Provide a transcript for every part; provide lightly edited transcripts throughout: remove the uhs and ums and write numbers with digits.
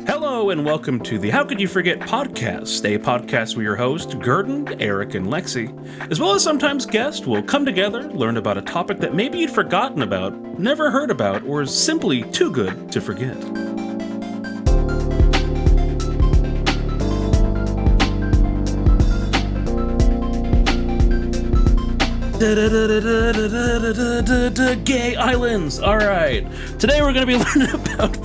Hello and welcome to the How Could You Forget podcast, a podcast where your host, Gurdon, Eric, and Lexi, as well as sometimes guests, will come together, learn about a topic that maybe you'd forgotten about, never heard about, or is simply too good to forget. Gay islands. All right. Today we're going to be learning about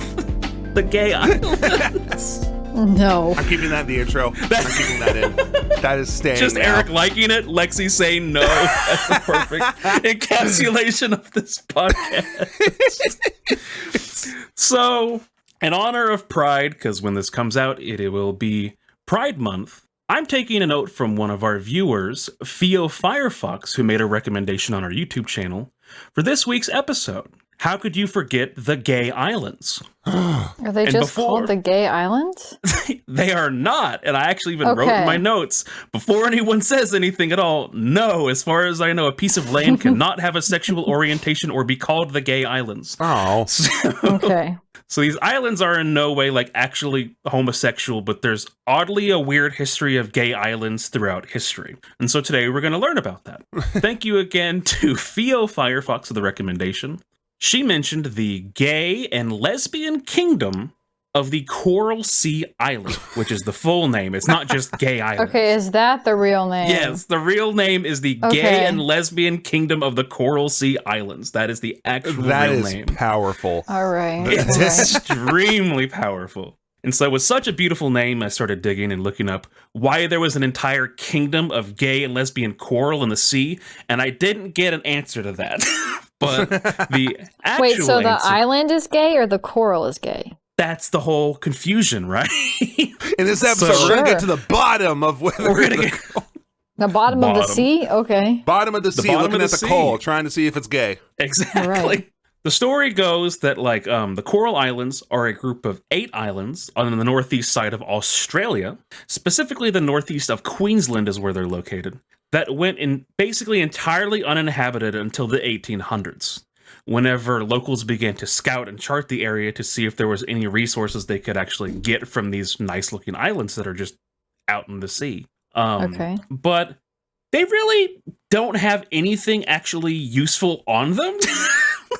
the gay islands. No. I'm keeping that in the intro. I'm keeping that in. That is staying. Just now. Eric liking it, Lexi saying no. That's the perfect encapsulation of this podcast. So, in honor of Pride, because when this comes out, it will be Pride Month. I'm taking a note from one of our viewers, Theo Firefox, who made a recommendation on our YouTube channel for this week's episode. How could you forget the gay islands? Are they just called the gay islands? They are not. And I actually even wrote in my notes, before anyone says anything at all, no, as far as I know, a piece of land cannot have a sexual orientation or be called the gay islands. Oh. Okay. So these islands are in no way like actually homosexual, but there's oddly a weird history of gay islands throughout history. And so today we're going to learn about that. Thank you again to Theo Firefox for the recommendation. She mentioned the gay and lesbian kingdom of the Coral Sea Island, which is the full name. It's not just gay island. Okay, is that the real name? Yes, the real name is the Gay and Lesbian Kingdom of the Coral Sea Islands. That is the actual real name. That is powerful. All right. It's extremely powerful. And so with such a beautiful name, I started digging and looking up why there was an entire kingdom of gay and lesbian coral in the sea, and I didn't get an answer to that. But the actual Wait, so the answer, island is gay or the coral is gay? that's the whole confusion, right? In this episode, we're going to get to the bottom of whether We're gonna get The bottom of the sea? Okay. bottom of the sea, bottom looking of at the the sea. coal, trying to see if it's gay. Exactly. Right. The story goes that the Coral Islands are a group of 8 islands on the northeast side of Australia. Specifically, the northeast of Queensland is where they're located. That went in basically entirely uninhabited until the 1800s, whenever locals began to scout and chart the area to see if there was any resources they could actually get from these nice-looking islands that are just out in the sea. Okay. But they really don't have anything actually useful on them.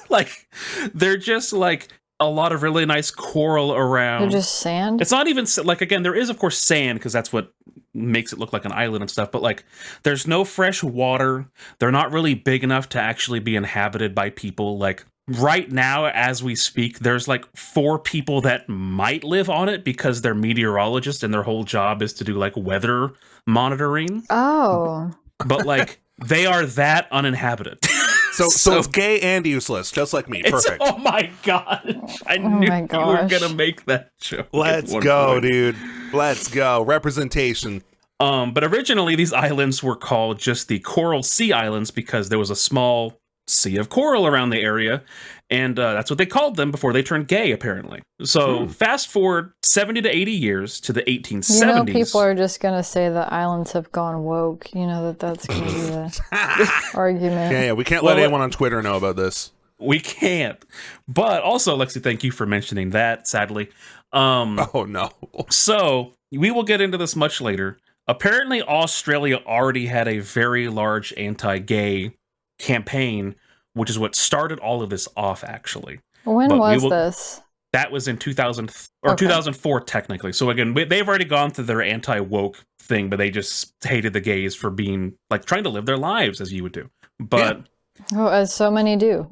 Like, they're just like a lot of really nice coral around. They're just sand? It's not even like, again, there is of course sand because that's what makes it look like an island and stuff, but like there's no fresh water. They're not really big enough to actually be inhabited by people. Like right now as we speak, there's like 4 people that might live on it because they're meteorologists and their whole job is to do like weather monitoring. Oh. But like they are that uninhabited. So it's gay and useless, just like me. Perfect. Oh my gosh. I knew you were going to make that joke. Let's go, dude. Let's go. Representation. But originally these islands were called just the Coral Sea Islands because there was a small sea of coral around the area, and that's what they called them before they turned gay, apparently. So fast forward 70 to 80 years to the 1870s. You know, people are just going to say the islands have gone woke. You know that's going to be the argument. Yeah, we can't let anyone on Twitter know about this. We can't. But also, Lexi, thank you for mentioning that, sadly. Oh, no. So, we will get into this much later. Apparently, Australia already had a very large anti-gay campaign, which is what started all of this off, actually. When was this? That was in 2000 or 2004, technically. So again, they've already gone through their anti-woke thing, but they just hated the gays for being like trying to live their lives as you would do. But as so many do.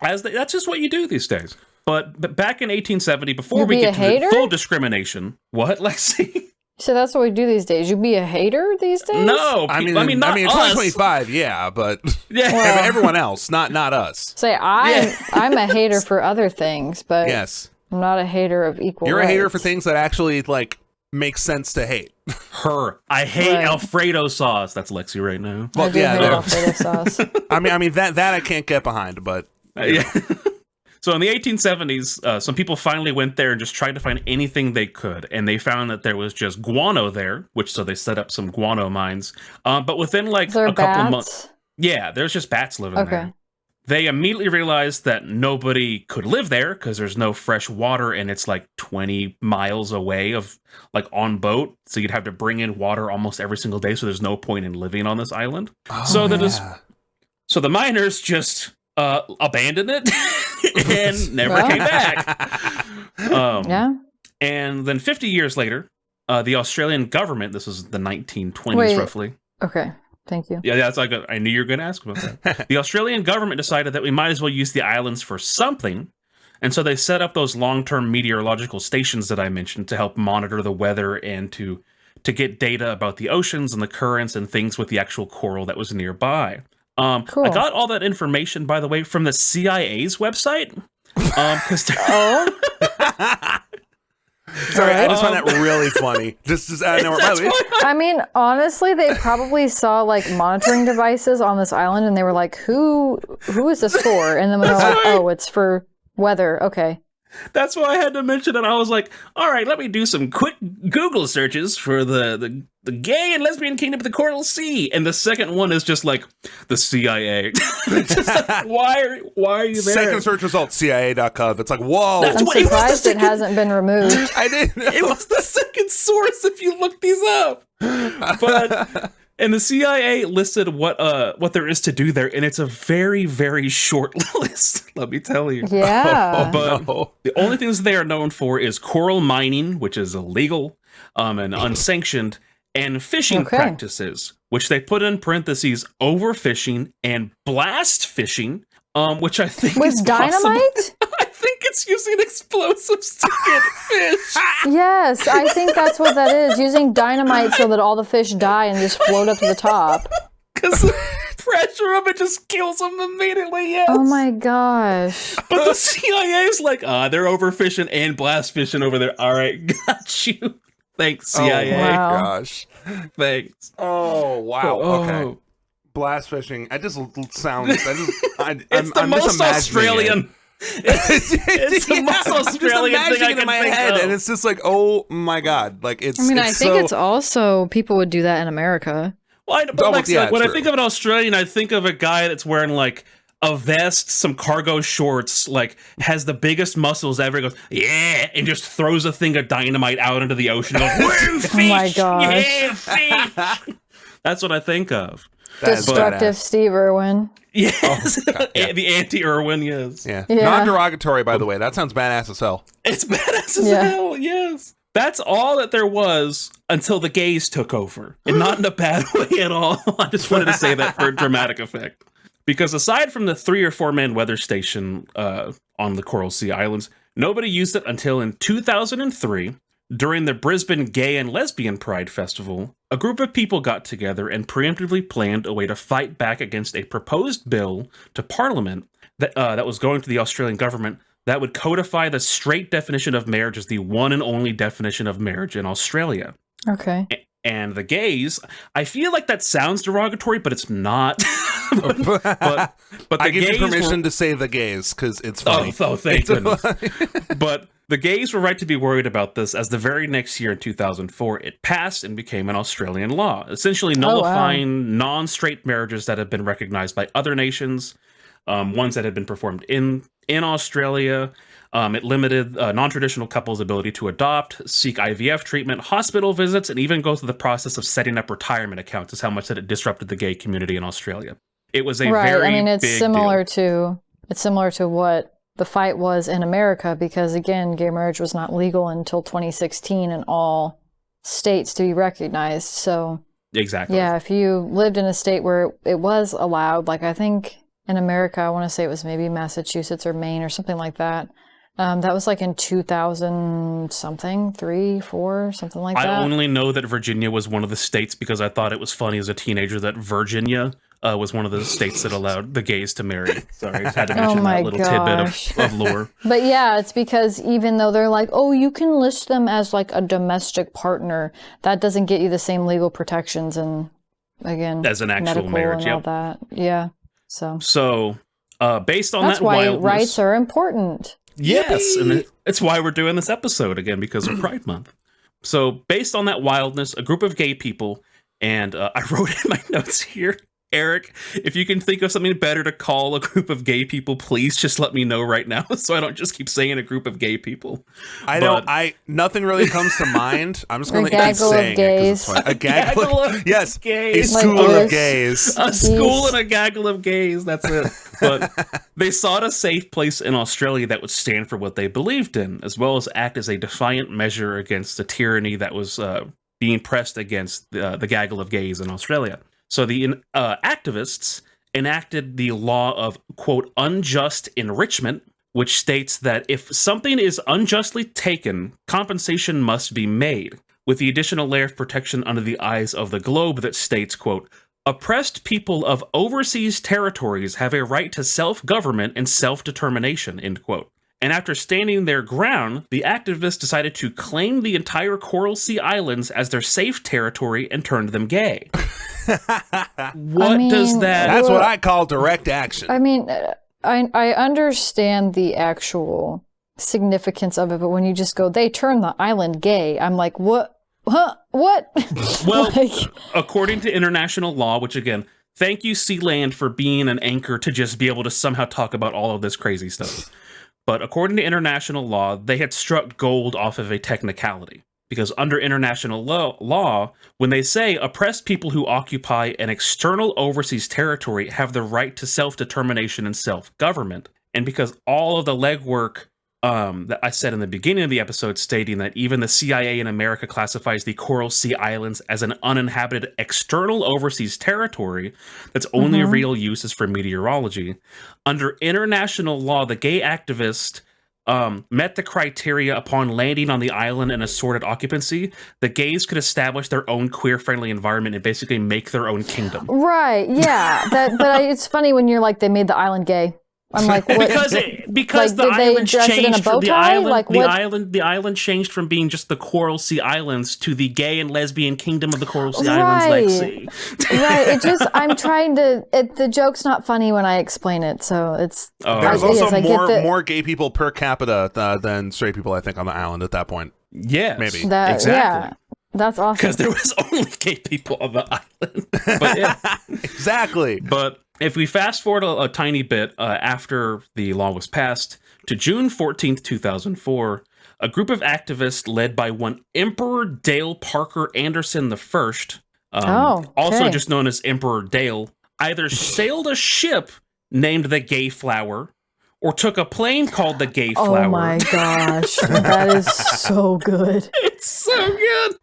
That's just what you do these days. But back in 1870, before we get to the full discrimination, what, Lexi? So that's what we do these days. You be a hater these days? No, I mean, not in us. 2025, yeah, but everyone else, not us. Say I'm a hater for other things, but yes, I'm not a hater of equal. You're rights. a hater for things that actually like make sense to hate. I hate Alfredo sauce. That's Lexi right now. Well, I do hate Alfredo sauce. I mean that I can't get behind, but yeah. So in the 1870s, some people finally went there and just tried to find anything they could, and they found that there was just guano there, so they set up some guano mines. But within like a couple of months, yeah, there's just bats living there. They immediately realized that nobody could live there because there's no fresh water and it's like 20 miles away of like on boat. So you'd have to bring in water almost every single day. So there's no point in living on this island. So the miners just abandoned it and never came back. And then 50 years later, the Australian government, this was the 1920s roughly. Okay. Thank you. Yeah, that's like I knew you were going to ask about that. The Australian government decided that we might as well use the islands for something, and so they set up those long-term meteorological stations that I mentioned to help monitor the weather and to get data about the oceans and the currents and things with the actual coral that was nearby. Cool. I got all that information, by the way, from the CIA's website. Sorry, I just find that really funny. Just I know. I mean, honestly, they probably saw like monitoring devices on this island, and they were like, "Who is this for?" And then when they're like, "Oh, it's for weather." Okay. That's why I had to mention it. I was like, all right, let me do some quick Google searches for the gay and lesbian kingdom of the Coral Sea. And the second one is just like the CIA. Just like, why are you there? Second search result, CIA.gov. It's like, whoa. I'm surprised it hasn't been removed. I didn't know. It was the second source if you look these up. But... And the CIA listed what there is to do there, and it's a very, very short list, let me tell you. Yeah. But the only things they are known for is coral mining, which is illegal and unsanctioned, and fishing practices, which they put in parentheses, overfishing and blast fishing, which I think with is dynamite? I think it's using explosives to get fish. Yes, I think that's what that is. Using dynamite so that all the fish die and just float up to the top. Because the pressure of it just kills them immediately, yes. Oh my gosh. But the CIA is like, they're overfishing and blast fishing over there. All right, got you. Thanks, CIA. Oh my gosh. Thanks. Oh, wow. Okay. Blast fishing. It just sounds... It's the most Australian... It's the most Australian thing I can think of. And it's just like, oh my god, like it's. I mean, I think it's also people would do that in America. Well, when I think of an Australian, I think of a guy that's wearing like a vest, some cargo shorts, like has the biggest muscles ever. Goes and just throws a thing of dynamite out into the ocean. Goes, woo, fish, oh my gosh! Yeah, fish. That's what I think of. Destructive Steve Irwin. Yes. Oh, yeah. The anti-Irwin, yes. Yeah. Non-derogatory, by the way. That sounds badass as hell. It's badass as hell, yes. That's all that there was until the gays took over. And not in a bad way at all. I just wanted to say that for dramatic effect. Because aside from the 3 or 4 man weather station on the Coral Sea Islands, nobody used it until in 2003. During the Brisbane Gay and Lesbian Pride Festival, a group of people got together and preemptively planned a way to fight back against a proposed bill to Parliament that was going to the Australian government that would codify the straight definition of marriage as the one and only definition of marriage in Australia. Okay. And the gays, I feel like that sounds derogatory, but it's not. but I give you permission to say the gays, because it's funny. Oh, thank goodness. But the gays were right to be worried about this, as the very next year in 2004, it passed and became an Australian law, essentially nullifying non-straight marriages that had been recognized by other nations, ones that had been performed in Australia. It limited non-traditional couples' ability to adopt, seek IVF treatment, hospital visits, and even go through the process of setting up retirement accounts. Is how much that it disrupted the gay community in Australia. It was a very big deal. It's similar to what the fight was in America, because again, gay marriage was not legal until 2016 in all states to be recognized. So exactly, yeah, if you lived in a state where it was allowed, like I think in America, I want to say it was maybe Massachusetts or Maine or something like that. That was like in 2000 something, 3, 4, something like that. I only know that Virginia was one of the states because I thought it was funny as a teenager that Virginia was one of the states that allowed the gays to marry. Sorry, I just had to mention that little tidbit of lore. But yeah, it's because even though they're like, oh, you can list them as like a domestic partner, that doesn't get you the same legal protections and, again, as an actual marriage, and all that. Yeah. So based on that's that why wildness, rights are important. Yes, Yippee! and it's why we're doing this episode again, because of Pride Month. So based on that wildness, a group of gay people, and I wrote in my notes here, Eric, if you can think of something better to call a group of gay people, please just let me know right now so I don't just keep saying a group of gay people. Nothing really comes to mind. I'm just going to keep gaggle saying of gays. it. A gaggle of yes, gays. A school Like of gays. A school and a gaggle of gays. That's it. But they sought a safe place in Australia that would stand for what they believed in, as well as act as a defiant measure against the tyranny that was being pressed against the gaggle of gays in Australia. So the activists enacted the law of, quote, unjust enrichment, which states that if something is unjustly taken, compensation must be made, with the additional layer of protection under the eyes of the globe that states, quote, oppressed people of overseas territories have a right to self-government and self-determination, end quote. And after standing their ground, the activists decided to claim the entire Coral Sea Islands as their safe territory and turned them gay. Does that... That's what I call direct action. I mean, I understand the actual significance of it, but when you just go, they turned the island gay, I'm like, what? Huh? What? Well, according to international law, which again, thank you, Sealand, for being an anchor to just be able to somehow talk about all of this crazy stuff. But according to international law, they had struck gold off of a technicality. Because under international law, when they say oppressed people who occupy an external overseas territory have the right to self-determination and self-government, and because all of the legwork that I said in the beginning of the episode stating that even the CIA in America classifies the Coral Sea Islands as an uninhabited external overseas territory that's only real use is for meteorology. Under international law, the gay activist met the criteria upon landing on the island and assorted occupancy. The gays could establish their own queer-friendly environment and basically make their own kingdom. Right, yeah. It's funny when you're like, they made the island gay. I'm like, what? because like, the islands changed from the island. Like, the island changed from being just the Coral Sea Islands to the gay and lesbian kingdom of the Coral Sea Islands, Leg Sea. Right. It just I'm trying to. The joke's not funny when I explain it, so it's. There's also more gay people per capita than straight people, I think, on the island at that point. Yeah, maybe exactly. Yeah. That's awesome. Because there was only gay people on the island. But yeah. Exactly. But if we fast forward a tiny bit after the law was passed to June 14th, 2004, a group of activists led by one Emperor Dale Parker Anderson I, also just known as Emperor Dale, either sailed a ship named the Gayflower or took a plane called the Gayflower. Oh my gosh, that is so good. It's so good.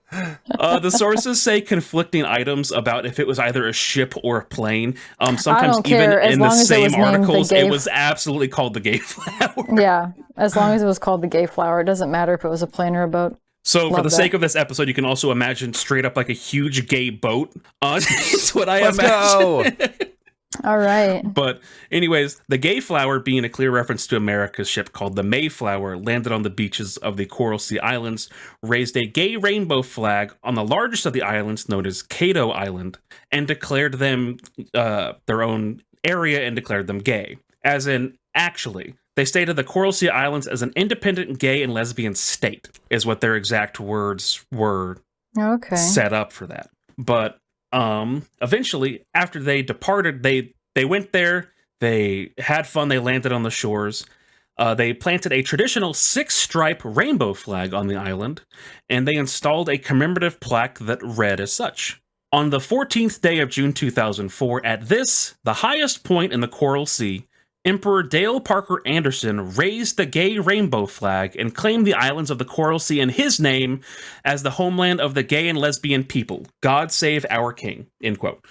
The sources say conflicting items about if it was either a ship or a plane. Sometimes even in the same articles, it was absolutely called the Gayflower. Yeah, as long as it was called the Gayflower, it doesn't matter if it was a plane or a boat. So for the sake of this episode, you can also imagine straight up like a huge gay boat. That's what I imagine. Go. All right. But anyways, the Gayflower, being a clear reference to America's ship called the Mayflower, landed on the beaches of the Coral Sea Islands, raised a gay rainbow flag on the largest of the islands, known as Cato Island, and declared them their own area and declared them gay. As in, actually, they stated the Coral Sea Islands as an independent gay and lesbian state, is what their exact words were set up for that. But eventually, after they departed, they went there, they had fun, they landed on the shores, they planted a traditional 6-stripe rainbow flag on the island, and they installed a commemorative plaque that read as such. On the 14th day of June 2004, at this, the highest point in the Coral Sea, Emperor Dale Parker Anderson raised the gay rainbow flag and claimed the islands of the Coral Sea in his name as the homeland of the gay and lesbian people. God save our king, end quote.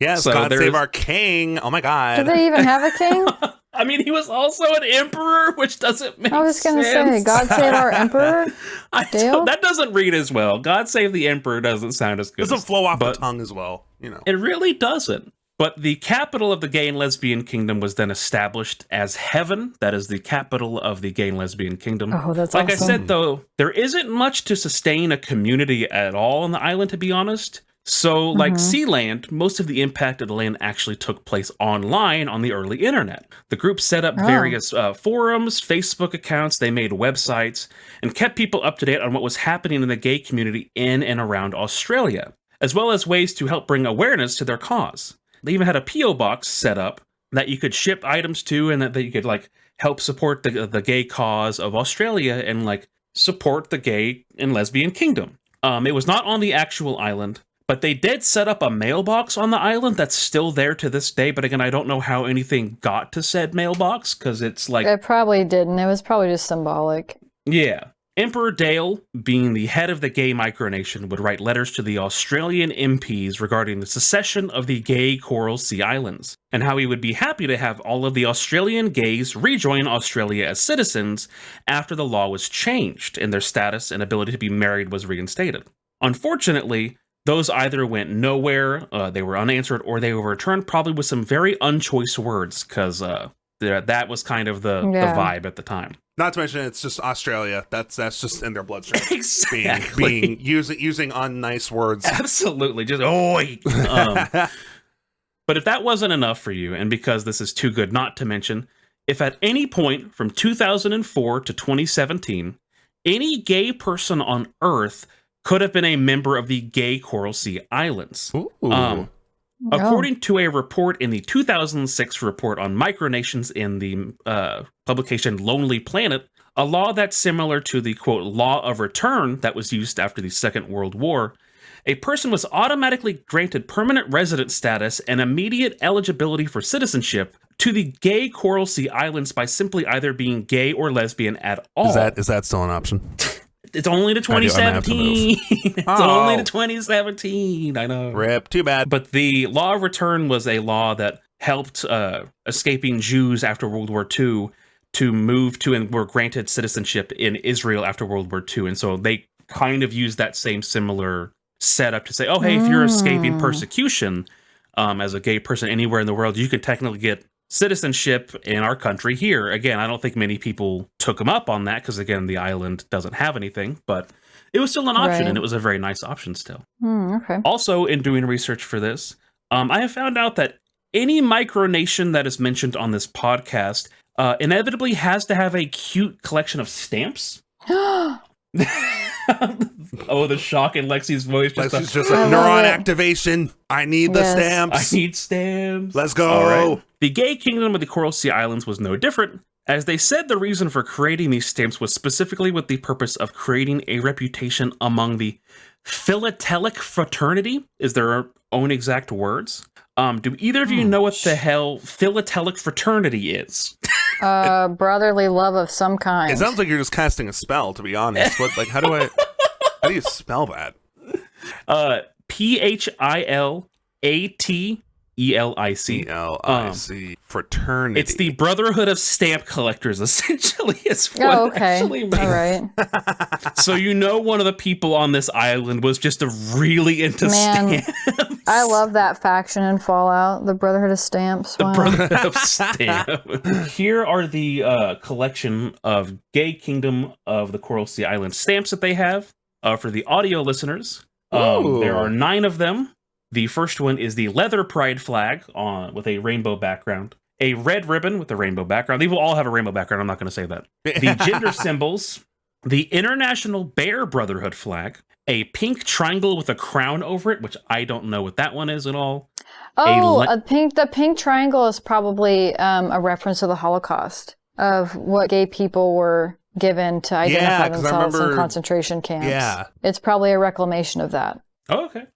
Yes, so God save our king. Oh my God. Do they even have a king? I mean, he was also an emperor, which doesn't make sense. I was going to say, God save our emperor? That doesn't read as well. God save the emperor doesn't sound as good. It doesn't flow off the tongue as well, you know. It really doesn't. But the capital of the gay and lesbian kingdom was then established as Heaven. That is the capital of the gay and lesbian kingdom. Oh, that's like awesome. I said, though, there isn't much to sustain a community at all on the island, to be honest. So, like Sealand, most of the impact of the land actually took place online on the early internet. The group set up various forums, Facebook accounts, they made websites, and kept people up to date on what was happening in the gay community in and around Australia, as well as ways to help bring awareness to their cause. They even had a P.O. box set up that you could ship items to, and that you could like help support the gay cause of Australia and like support the gay and lesbian kingdom. It was not on the actual island, but they did set up a mailbox on the island that's still there to this day. But again, I don't know how anything got to said mailbox, because it's like... It probably didn't. It was probably just symbolic. Yeah. Emperor Dale, being the head of the gay micronation, would write letters to the Australian MPs regarding the secession of the gay Coral Sea Islands, and how he would be happy to have all of the Australian gays rejoin Australia as citizens after the law was changed and their status and ability to be married was reinstated. Unfortunately, those either went nowhere, they were unanswered, or they were returned probably with some very unchoice words, because that was kind of the vibe at the time. Not to mention, it's just Australia. That's just in their bloodstream. Exactly. Being using unnice words. Absolutely. Just, oi! But if that wasn't enough for you, and because this is too good not to mention, if at any point from 2004 to 2017, any gay person on Earth could have been a member of the gay Coral Sea Islands. According to a report in the 2006 report on micronations in the publication Lonely Planet, a law that's similar to the, quote, law of return that was used after the Second World War, a person was automatically granted permanent resident status and immediate eligibility for citizenship to the gay Coral Sea Islands by simply either being gay or lesbian at all. Is that still an option? It's only to 2017. It's only to 2017. I know. Rip. Too bad. But the law of return was a law that helped escaping Jews after World War II to move to and were granted citizenship in Israel after World War II. And so they kind of used that same similar setup to say, oh, hey, if you're escaping persecution as a gay person anywhere in the world, you can technically get citizenship in our country here. Again, I don't think many people took him up on that because, again, the island doesn't have anything, but it was still an option, and it was a very nice option still. Okay. Also, in doing research for this, I have found out that any micronation that is mentioned on this podcast inevitably has to have a cute collection of stamps. Oh, the shock in Lexi's voice. Lexi's just like, neuron activation. I need the stamps. I need stamps. Let's go. All right. The gay kingdom of the Coral Sea Islands was no different, as they said the reason for creating these stamps was specifically with the purpose of creating a reputation among the philatelic fraternity, is their own exact words. Do either of you know what the hell philatelic fraternity is? Brotherly love of some kind. It sounds like you're just casting a spell, to be honest. How do you spell that? PHILATELIC. ELIC. Fraternity. It's the Brotherhood of Stamp Collectors, essentially, is what it actually means. All right. So one of the people on this island was just really into stamps. I love that faction in Fallout, the Brotherhood of Stamps. Wow. The Brotherhood of Stamps. Here are the collection of Gay Kingdom of the Coral Sea Islands stamps that they have for the audio listeners. There are 9 of them. The first one is the Leather Pride flag with a rainbow background. A red ribbon with a rainbow background. They will all have a rainbow background. I'm not going to say that. The gender symbols. The International Bear Brotherhood flag. A pink triangle with a crown over it, which I don't know what that one is at all. The pink triangle is probably a reference to the Holocaust, of what gay people were given to identify themselves in concentration camps. Yeah. It's probably a reclamation of that. Oh, okay.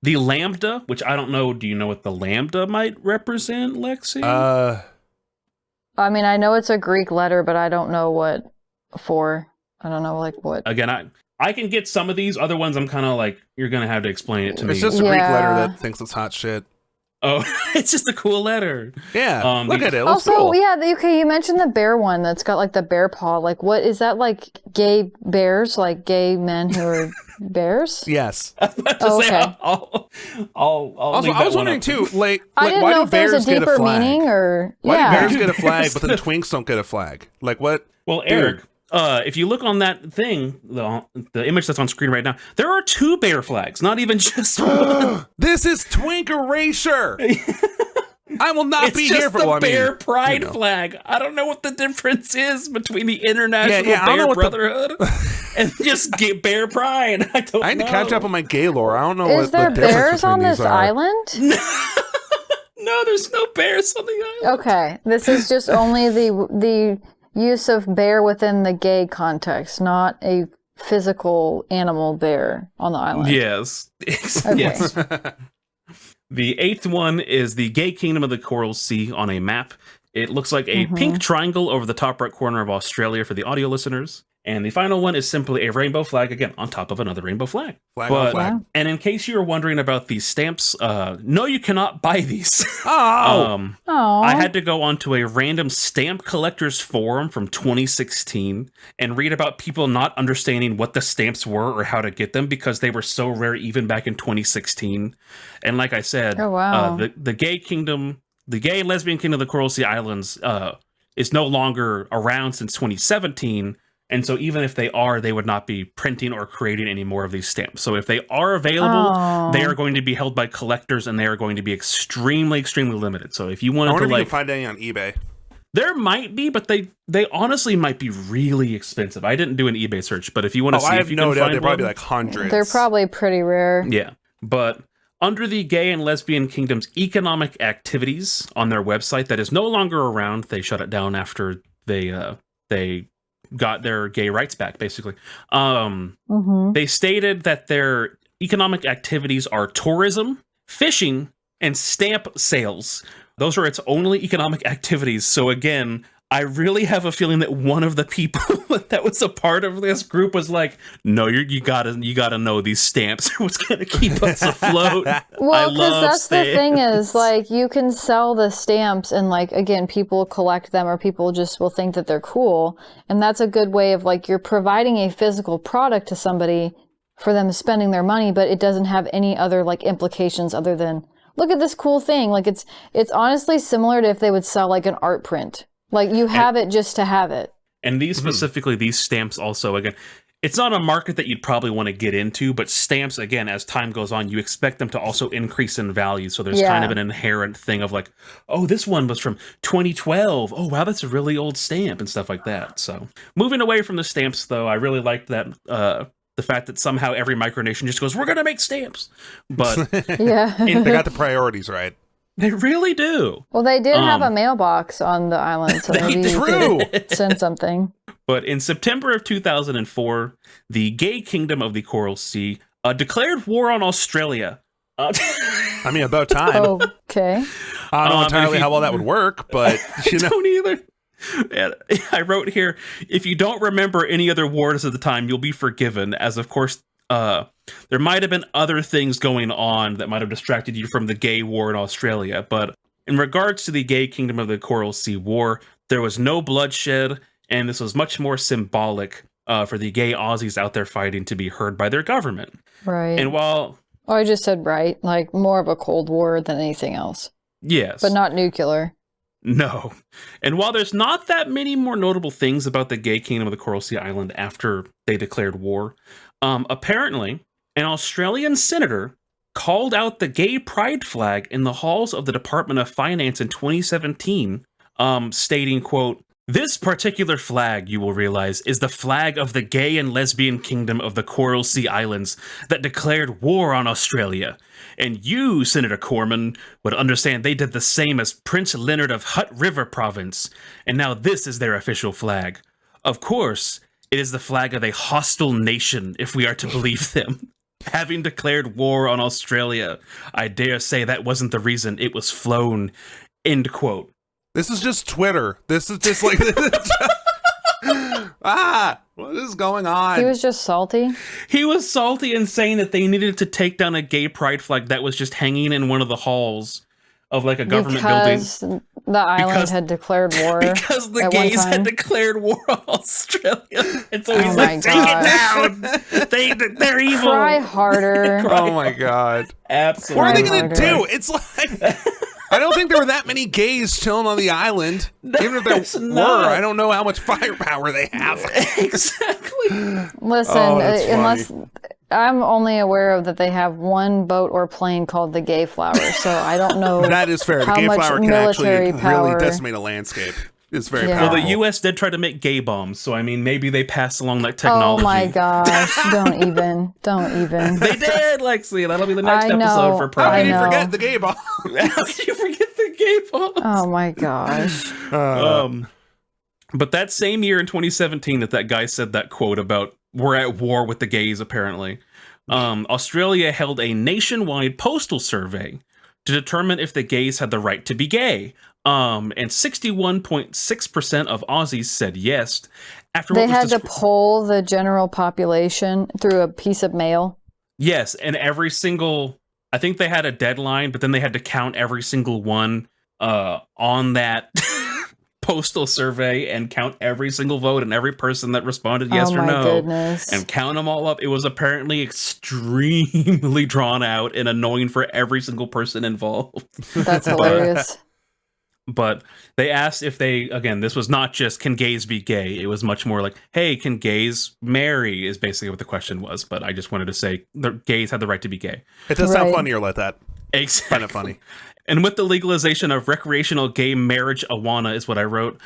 The lambda, which I don't know. Do you know what the lambda might represent, Lexi? I mean, I know it's a Greek letter, but I don't know what for. I don't know, what. Again, I can get some of these. Other ones, I'm kind of like, you're going to have to explain it to me. It's just a Greek letter that thinks it's hot shit. Oh, it's just a cool letter. Yeah, look at it. It looks also, cool. you mentioned the bear one that's got like the bear paw. Like, what is that? Like gay bears, like gay men who are bears? Yes. Okay. I'll also, I was wondering too, I didn't know if there's a deeper meaning or why do bears get a flag, but then twinks don't get a flag? Like what? Well, Eric. If you look on that thing, the image that's on screen right now, there are 2 bear flags, not even just one. This is twink erasure. I will not be here for the bear pride flag. I don't know what the difference is between the International Bear Brotherhood and just bear pride. I need to catch up on my gay lore. I don't know what the difference is. Is there bears on this island? No, there's no bears on the island. Okay, this is just only the use of bear within the gay context, not a physical animal bear on the island. Yes. Okay. Yes. The 8th one is the Gay Kingdom of the Coral Sea on a map. It looks like a pink triangle over the top right corner of Australia for the audio listeners. And the final one is simply a rainbow flag, again, on top of another rainbow flag. Flag on flag. Wow. And in case you were wondering about these stamps, no, you cannot buy these. Oh! I had to go onto a random stamp collectors forum from 2016 and read about people not understanding what the stamps were or how to get them because they were so rare even back in 2016. And like I said, Oh, wow. the gay kingdom, the gay and lesbian kingdom of the Coral Sea Islands is no longer around since 2017. And so even if they are, they would not be printing or creating any more of these stamps. So if they are available, they are going to be held by collectors and they are going to be extremely, extremely limited. So if you wanted I wonder to if you can find any on eBay. there might be, but they honestly might be really expensive. I didn't do an eBay search, but if you want to see if you can find they're probably one, like hundreds. They're probably pretty rare. yeah. But under the Gay and Lesbian Kingdom's economic activities on their website that is no longer around, they shut it down after they got their gay rights back, basically. They stated that their economic activities are tourism, fishing, and stamp sales. Those are its only economic activities. So again, I really have a feeling that one of the people that was a part of this group was like, "No, you gotta know these stamps are what's gonna keep us afloat." Well, because that's the thing is, like, you can sell the stamps and, like, again, people collect them or people just will think that they're cool. And that's a good way of, like, you're providing a physical product to somebody for them spending their money, but it doesn't have any other, like, implications other than, look at this cool thing. Like, it's honestly similar to if they would sell, like, an art print. Like, you have it just to have it. And these specifically, these stamps also, again, it's not a market that you'd probably want to get into, but stamps, again, as time goes on, you expect them to also increase in value. So there's kind of an inherent thing of like, oh, this one was from 2012. Oh, wow, that's a really old stamp and stuff like that. So moving away from the stamps, though, I really liked that the fact that somehow every micronation just goes, we're going to make stamps. But Yeah. They got the priorities right. they really do. Well, they did have a mailbox on the island, so maybe you could send something. But in September of 2004, the Gay Kingdom of the Coral Sea declared war on Australia. I mean, about time. Okay. I don't know entirely how well that would work, but you know. Don't either. And I wrote here, if you don't remember any other wars at the time, you'll be forgiven, as of course there might have been other things going on that might have distracted you from the gay war in Australia. But in regards to the Gay Kingdom of the Coral Sea War, there was no bloodshed, and this was much more symbolic for the gay Aussies out there fighting to be heard by their government. Right. And while... Oh, I just said right. Like, more of a Cold War than anything else. Yes. But not nuclear. No. And while there's not that many more notable things about the Gay Kingdom of the Coral Sea Island after they declared war, apparently an Australian senator called out the gay pride flag in the halls of the Department of Finance in 2017, stating, quote, "This particular flag, you will realize, is the flag of the Gay and Lesbian Kingdom of the Coral Sea Islands that declared war on Australia. And you, Senator Corman, would understand they did the same as Prince Leonard of Hutt River Province, and now this is their official flag. Of course, it is the flag of a hostile nation, if we are to believe them. Having declared war on Australia, I dare say that wasn't the reason it was flown." End quote. This is just Twitter. This is just like, what is going on? He was just salty. He was salty and saying that they needed to take down a gay pride flag that was just hanging in one of the halls of like a government because building. The island had declared war. Because the gays had declared war on Australia. And so he's like, take it down. They're evil. Try harder. Oh my God. Absolutely. What are they going to do? It's like... I don't think there were that many gays chilling on the island. Even if there were, I don't know how much firepower they have. Exactly. Listen, unless I'm only aware of that they have one boat or plane called the Gay Flower, so I don't know. That is fair. The how Gay much Flower can military actually power. really decimate a landscape. It's very Yeah. powerful. Well, the U.S. did try to make gay bombs, so I mean, maybe they passed along that technology. Oh my gosh! Don't even. They did, Lexi. That'll be the next I know, episode for How Pride. can you know. forget the gay bomb? How can you forget the gay pause. Oh my gosh. But that same year in 2017 that guy said that quote about we're at war with the gays, apparently, Australia held a nationwide postal survey to determine if the gays had the right to be gay. And 61.6% of Aussies said yes. After They had to poll the general population through a piece of mail. Yes, and every single, I think they had a deadline, but then they had to count every single one on that postal survey and count every single vote and every person that responded yes or no. Goodness. And count them all up. It was apparently extremely drawn out and annoying for every single person involved. That's hilarious. But they asked if they, again, this was not just can gays be gay. It was much more like, hey, can gays marry is basically what the question was. But I just wanted to say the gays had the right to be gay. It does sound funnier like that. Exactly. Kind of funny. And with the legalization of recreational gay marriage, Awana is what I wrote.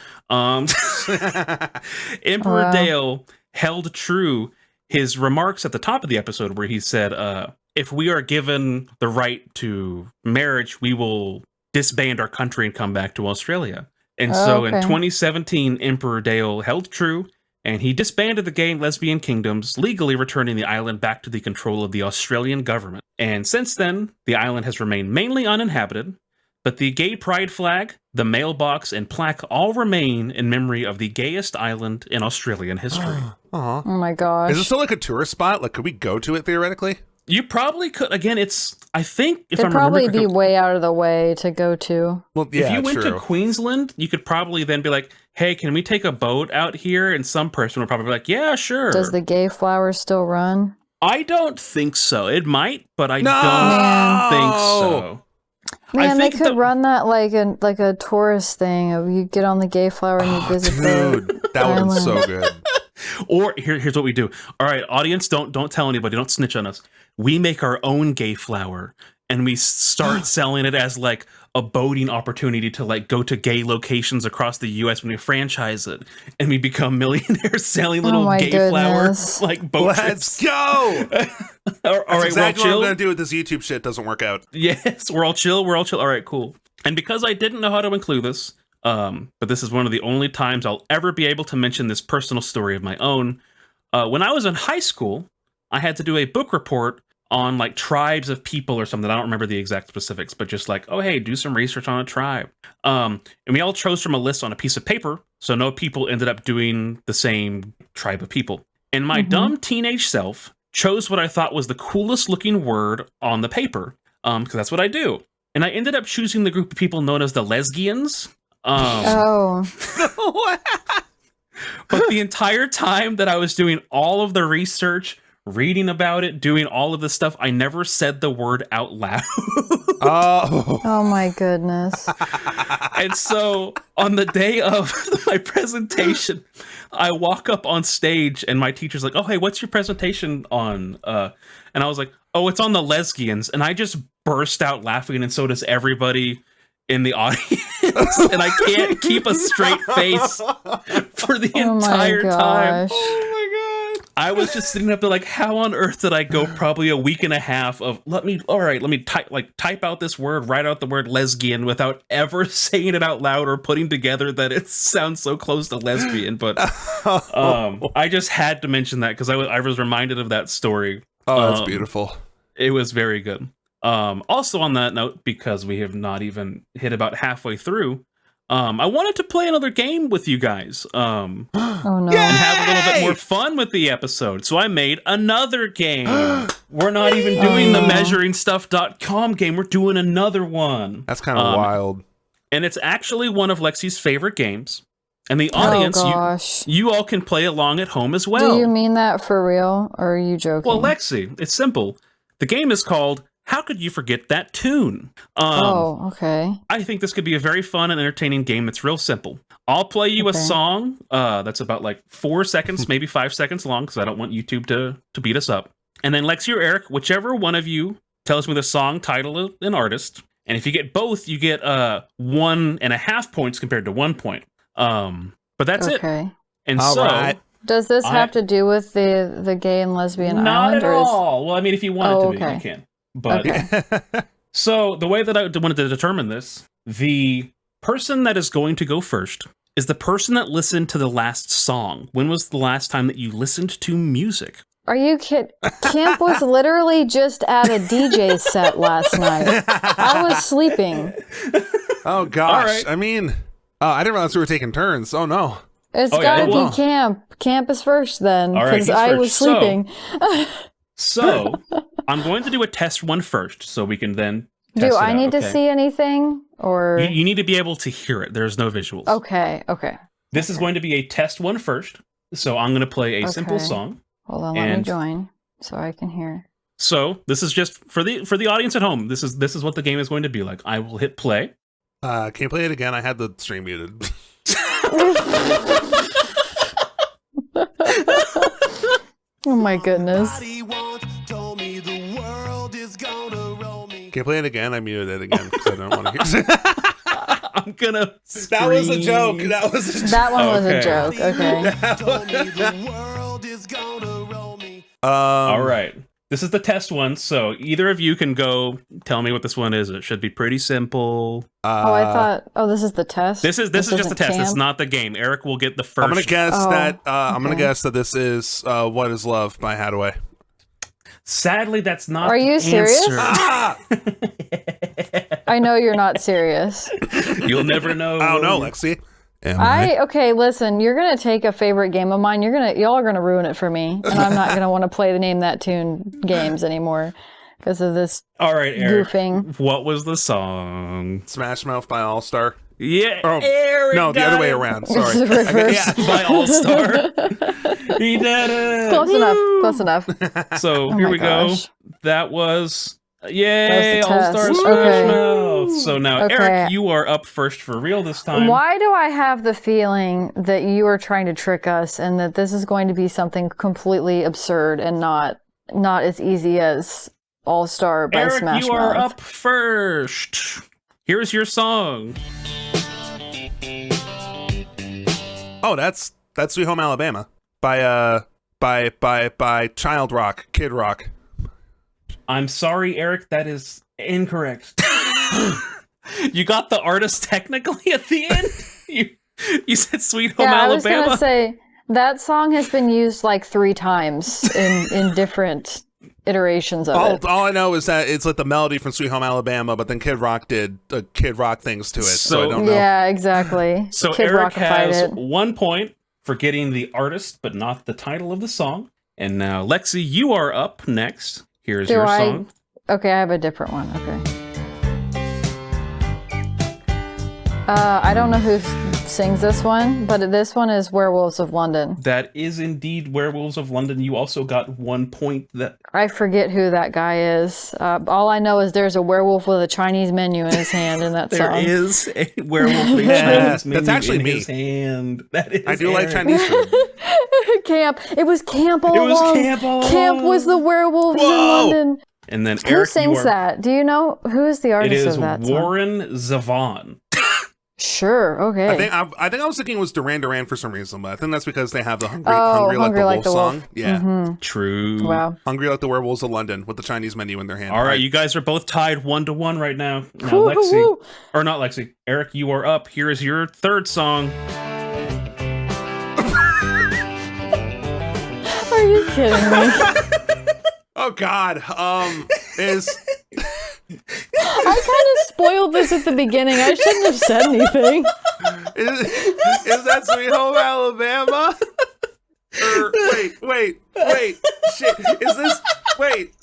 Emperor Dale held true his remarks at the top of the episode where he said, if we are given the right to marriage, we will disband our country and come back to Australia. And so in 2017, Emperor Dale held true, and he disbanded the gay and lesbian kingdoms, legally returning the island back to the control of the Australian government. And since then, the island has remained mainly uninhabited, but the gay pride flag, the mailbox, and plaque all remain in memory of the gayest island in Australian history. Oh my gosh. Is it still like a tourist spot? Like, could we go to it theoretically? You probably could. Again, it's, I think, if It'd I'm probably be way out of the way to go to. Well, yeah, if you went to Queensland, you could probably then be like, hey, can we take a boat out here? And some person would probably be like, yeah, sure. Does the gay flower still run? I don't think so. It might, but I don't think so. Man, they could run that like a tourist thing. Of you get on the gay flower and you visit Dude, that would have been so good. Or here's what we do. All right, audience, don't tell anybody. Don't snitch on us. We make our own gay flower and we start selling it as like a boating opportunity to like go to gay locations across the U.S. when we franchise it, and we become millionaires selling little gay flowers like boat Let's trips. Go! All right, exactly we're all what I'm gonna do with this YouTube shit. Doesn't work out. Yes, we're all chill. We're all chill. All right, cool. And because I didn't know how to include this, but this is one of the only times I'll ever be able to mention this personal story of my own. When I was in high school, I had to do a book report on like tribes of people or something. I don't remember the exact specifics, but just like, oh, hey, do some research on a tribe. And we all chose from a list on a piece of paper. So no people ended up doing the same tribe of people. And my dumb teenage self chose what I thought was the coolest looking word on the paper. Because that's what I do. And I ended up choosing the group of people known as the Lesgians. But the entire time that I was doing all of the research, reading about it, doing all of this stuff, I never said the word out loud. Oh my goodness. And so on the day of my presentation, I walk up on stage and my teacher's like, oh, hey, what's your presentation on? And I was like, oh, it's on the Lesgians. And I just burst out laughing, and so does everybody in the audience. And I can't keep a straight face for the entire time. Oh my god. I was just sitting up there like, how on earth did I go probably a week and a half of let me type out this word, write out the word lesbian without ever saying it out loud or putting together that it sounds so close to lesbian. But I just had to mention that because I was reminded of that story. Oh, that's beautiful. It was very good. Also on that note, because we have not even hit about halfway through, I wanted to play another game with you guys. Oh no. And have a little bit more fun with the episode. So I made another game. We're not even doing the measuringstuff.com game. We're doing another one. That's kind of wild. And it's actually one of Lexi's favorite games. And the audience, you all can play along at home as well. Do you mean that for real, or are you joking? Well, Lexi, it's simple. The game is called How Could You Forget That Tune? Okay. I think this could be a very fun and entertaining game that's real simple. I'll play you a song that's about like 4 seconds, maybe 5 seconds long, because I don't want YouTube to beat us up. And then Lexi or Eric, whichever one of you tells me the song, title, and artist. And if you get both, you get 1.5 points compared to 1 point. But that's it. And does this have to do with the gay and lesbian island? Not at all. Well, I mean, if you wanted to, you can. But so the way that I wanted to determine this The person that is going to go first is the person that listened to the last song. When was the last time that you listened to music? Are you kidding? Camp was literally just at a DJ set last night. I was sleeping. Oh gosh. right. I mean, I didn't realize we were taking turns. Oh no. It's Oh, gotta yeah, well. be Camp. Camp is first then, All right, because he's I first. was sleeping. So I'm going to do a test one first, so we can then test Do it I out, need to okay? see anything? Or You need to be able to hear it. There's no visuals. okay. This is going to be a test one first. So I'm going to play a simple Okay. song. Hold on, let me And- join so I can hear. So this is just for the audience at home. This is what the game is going to be like. I will hit play. Can you play it again? I had the stream muted. Oh my goodness. Can you play it again? I muted it again because I don't want to hear it. I'm gonna. That was a joke. scream. That was a joke. That one was a Okay. joke. Okay. All right. This is the test one. So either of you can go tell me what this one is. It should be pretty simple. Oh, I thought. Oh, this is the test. This is just the isn't test. It's Camp? not the game. Eric will get the first. I'm gonna guess Oh, that. I'm gonna okay. guess that this is "What Is Love" by Hadaway. Sadly, that's not. Are the you serious? answer. I know you're not serious. You'll never know. I don't know, Lexi. Am I? Okay, listen, you're gonna take a favorite game of mine. Y'all are gonna ruin it for me, and I'm not gonna want to play the Name That Tune games anymore because of this All right, Eric. goofing. What was the song? Smash Mouth by All Star. Yeah, Oh, Eric. No, the got other way it. around. It's Sorry. the reverse. Yeah. By All Star. He did it. Close enough. Close enough. So Oh here my we gosh. go. That was yay, That was the All Star test. Smash Okay. Mouth. So now, Okay. Eric, you are up first for real this time. Why do I have the feeling that you are trying to trick us and that this is going to be something completely absurd and not as easy as All Star by Eric, Smash you are Mouth? up first. Here's your song. Oh, that's "Sweet Home Alabama" by Child Rock, Kid Rock. I'm sorry, Eric, that is incorrect. You got the artist technically at the end. You said "Sweet Home Yeah, I was Alabama." gonna say that song has been used like 3 times in different iterations of it. All I know is that it's like the melody from "Sweet Home Alabama," but then Kid Rock did Kid Rock things to it, so I don't know. Yeah, exactly. So Kid Eric Rockified has it. 1 point for getting the artist, but not the title of the song. And now, Lexi, you are up next. Here's Do your I- song. Okay, I have a different one. Okay. I don't know who sings this one, but this one is Werewolves of London. That is indeed Werewolves of London. You also got 1 point. That I forget who that guy is. All I know is there's a werewolf with a Chinese menu in his hand in that there song. is a werewolf with a Yeah, Chinese that's menu actually in me. his hand. That is I do like Eric. Chinese food. Camp. It was Camp all It was along. Camp all Camp along. was the werewolves Whoa. in London. And then Who Eric, sings you are, that? Do you know who is the It artist is of that song? Warren Zevon. Sure. Okay. I think I was thinking it was Duran Duran for some reason, but I think that's because they have the Hungry Hungry Like the Wolf song. Yeah. Mhm. True. Wow. Hungry Like the Werewolves of London with the Chinese menu in their hand. All right, you guys are both tied 1-1 right now. Now, Woo, Lexi, woo, woo. or not Lexi, Eric, you are up. Here is your third song. Are you kidding me? Oh God. Is I kind of spoiled this at the beginning. I shouldn't have said anything. is that Sweet Home Alabama? Or wait. Shit. Is this wait.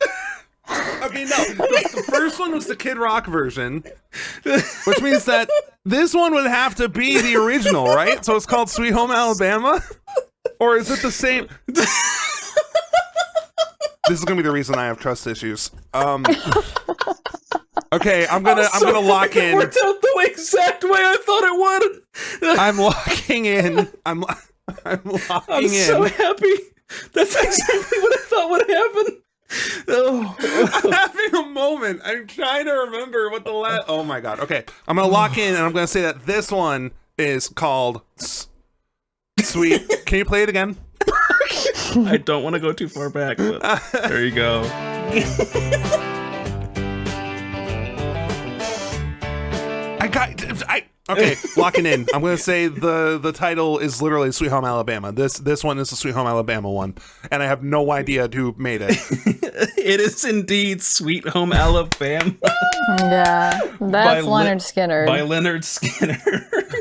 Okay, no. The first one was the Kid Rock version, which means that this one would have to be the original, right? So it's called Sweet Home Alabama? Or is it the same? This is gonna be the reason I have trust issues. Okay, I'm gonna lock in. It worked out the exact way I thought it would. I'm locking in. I'm locking I'm in. so happy. That's exactly what I thought would happen. Oh. I'm having a moment. I'm trying to remember what the last. Oh my God. Okay, I'm gonna lock in, and I'm gonna say that this one is called Sweet. Can you play it again? I don't want to go too far back, but there you go. I Okay, locking in. I'm gonna say the title is literally Sweet Home Alabama. This one is the Sweet Home Alabama one, and I have no idea who made it. It is indeed Sweet Home Alabama. Yeah, that's Leonard Skinner. By Leonard Skinner.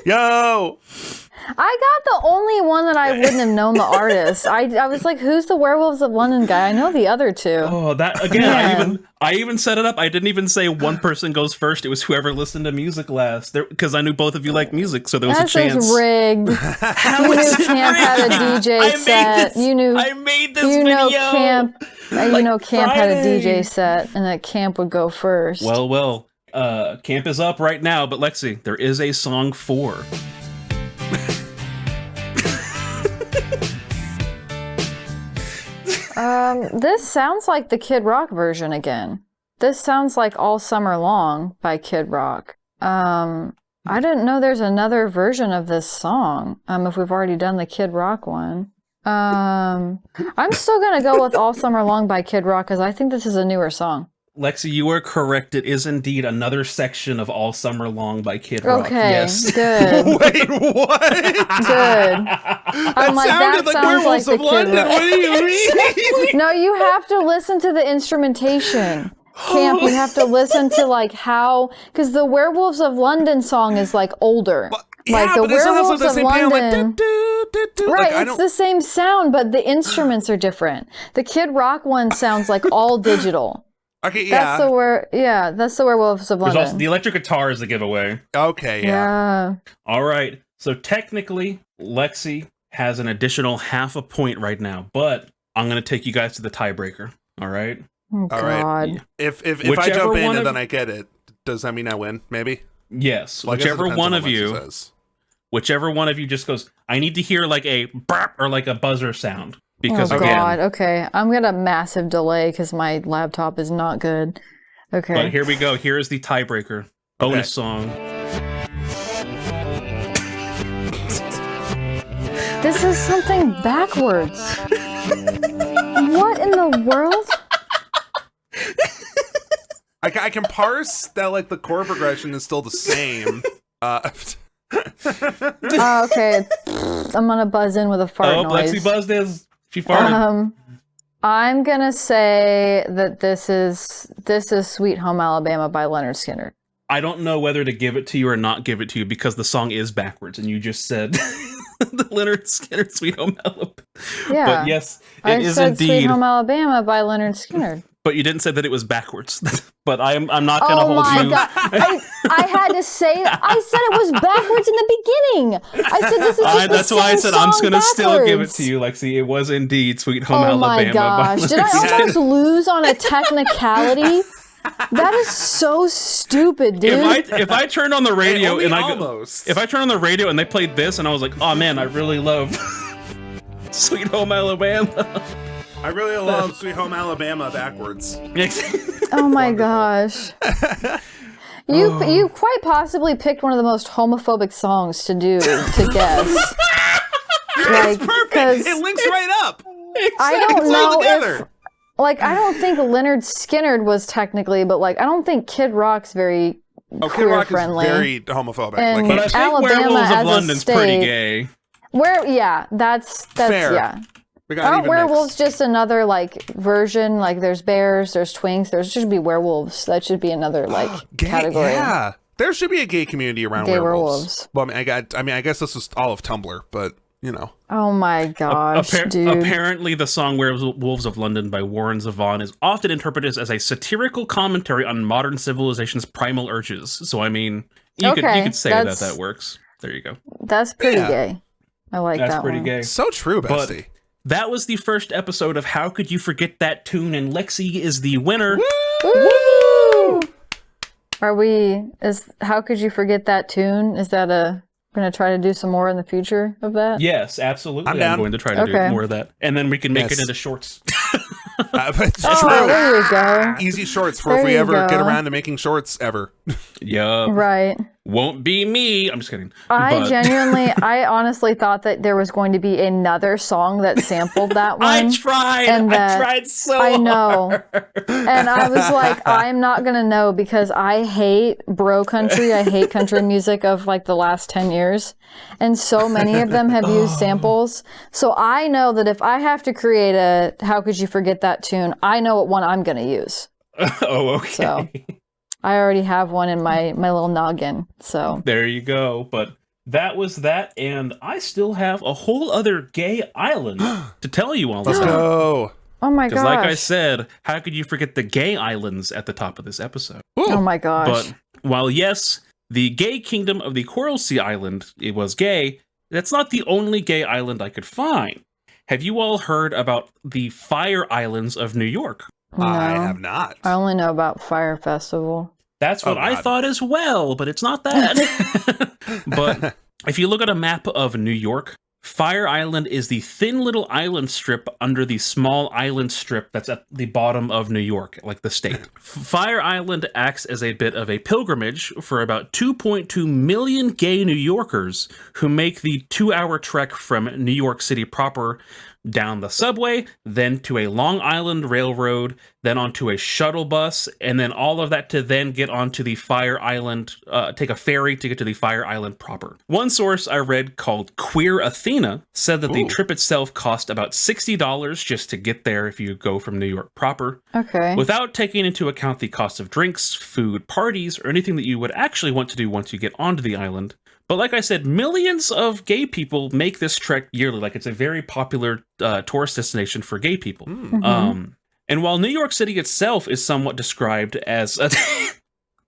Yo! I got the only one that I wouldn't have known the artist. I was like, who's the Werewolves of London guy? I know the other two. Oh, that again. Man. I even set it up. I didn't even say one person goes first. It was whoever listened to music last, because I knew both of you like music, so there was a chance. This is rigged. How You is knew it Camp had a rigged? DJ set. You knew I made this you video. know Camp. Camp had a Friday. DJ set, and that Camp would go first. Well. Camp is up right now, but Lexi, there is a song 4. This sounds like the Kid Rock version again. This sounds like All Summer Long by Kid Rock. I didn't know there's another version of this song. If we've already done the Kid Rock one. I'm still gonna go with All Summer Long by Kid Rock because I think this is a newer song. Lexi, you are correct. It is indeed another section of All Summer Long by Kid Rock. Okay, Yes. good. Wait, what? Good. I'm like, that sounded like sounds like Werewolves the of Kid London. Rock. What do you mean? No, you have to listen to the instrumentation. Camp, you have to listen to like how, because the Werewolves of London song is like older. Like Yeah, the but it still has Werewolves the of same piano, like, London. do. Right, Like, I it's don't- the same sound, but the instruments are different. The Kid Rock one sounds like all digital. Okay, yeah. That's the Werewolves of There's London. also the electric guitar is a giveaway. Okay, yeah. Yeah. All right. So technically, Lexi has an additional half a point right now, but I'm going to take you guys to the tiebreaker. All right. Oh, All right. God. If I Whichever jump in one and of- then I get it, does that mean I win? Maybe. Yes. Well, I guess it whichever depends one on of what Lexi you, says. whichever one of you just goes, I need to hear like a burp or like a buzzer sound because Oh, again. God. Okay. I'm going to massive delay because my laptop is not good. Okay. But here we go. Here is the tiebreaker bonus song. This is something backwards. What in the world? I can parse that like the chord progression is still the same. Okay. I'm going to buzz in with a fart noise. Lexi buzzed is. She farted. I'm gonna say that this is Sweet Home Alabama by Leonard Skinner. I don't know whether to give it to you or not give it to you because the song is backwards and you just said the Leonard Skinner Sweet Home Alabama. Yeah. But yes, I it is said Sweet indeed. Home Alabama by Leonard Skinner. But you didn't say that it was backwards. But I'm not going to Oh hold my you. God. I had to say that. I said it was backwards in the beginning. I said this is just That's the why I same said I'm just song going to still give it backwards. to you, Lexi. It was indeed Sweet Home Oh Alabama. my gosh. Did I almost lose on a technicality? That is so stupid, dude. If I turned on the radio Only and almost. if I turned on the radio and they played this and I was like, oh man, I really love Sweet Home Alabama. I really love Sweet Home Alabama backwards. Oh my gosh. You quite possibly picked one of the most homophobic songs to guess. It's perfect. 'cause It links right up. I don't It's all know together. if I don't think Leonard Skinner was technically, but I don't think Kid Rock's very Kid queer Rock friendly. is very homophobic. And- But I Like, think Alabama Werewolves as of a London's pretty state- gay. That's Fair. yeah. we got Aren't even werewolves mixed. just another version? There's bears, there's twinks, there should be werewolves. That should be another Gay- category. Yeah, there should be a gay community around Gay werewolves. werewolves. Well, I guess this is all of Tumblr, but you know. Oh my gosh, dude. Apparently, the song Werewolves of London by Warren Zevon is often interpreted as a satirical commentary on modern civilization's primal urges. So, I mean, you could say that works. There you go. That's pretty Yeah. gay. I like That's that pretty one. gay. So true, But bestie. that was the first episode of How Could You Forget That Tune? And Lexi is the winner. Woo! How could you forget that tune? Is that gonna try to do some more in the future of that? Yes, absolutely. I'm down. going to try to do Okay. more of that. And then we can make Yes. it into shorts. It's Oh, true. there you go. Easy shorts for There if we you ever get go. around to making shorts ever. Yup. Right. Won't be me. I'm just kidding. I honestly thought that there was going to be another song that sampled that one. I tried so hard. I know. And I was like, I'm not going to know because I hate bro country. I hate country music of like the last 10 years. And so many of them have used samples. So I know that if I have to create a How Could You Forget That tune, I know what one I'm going to use. Oh, okay. So I already have one in my little noggin. So there you go. But that was that, and I still have a whole other gay island to tell you all about. Let's go. Oh my gosh. Because like I said, how could you forget the gay islands at the top of this episode? Ooh. Oh my gosh. But while yes, the gay kingdom of the Coral Sea Island, it was gay, that's not the only gay island I could find. Have you all heard about the Fire Islands of New York? No, I have not. I only know about Fire Festival. That's what I thought as well, but it's not that. But if you look at a map of New York, Fire Island is the thin little island strip under the small island strip that's at the bottom of New York, like the state. Fire Island acts as a bit of a pilgrimage for about 2.2 million gay New Yorkers who make the 2-hour trek from New York City proper down the subway, then to a Long Island Railroad, then onto a shuttle bus, and then all of that to then get onto the Fire Island, take a ferry to get to the Fire Island proper. One source I read called Queer Athena said that the trip itself cost about $60 just to get there if you go from New York proper. Okay. Without taking into account the cost of drinks, food, parties, or anything that you would actually want to do once you get onto the island. But like I said, millions of gay people make this trek yearly. Like, it's a very popular tourist destination for gay people. Mm-hmm. And while New York City itself is somewhat described as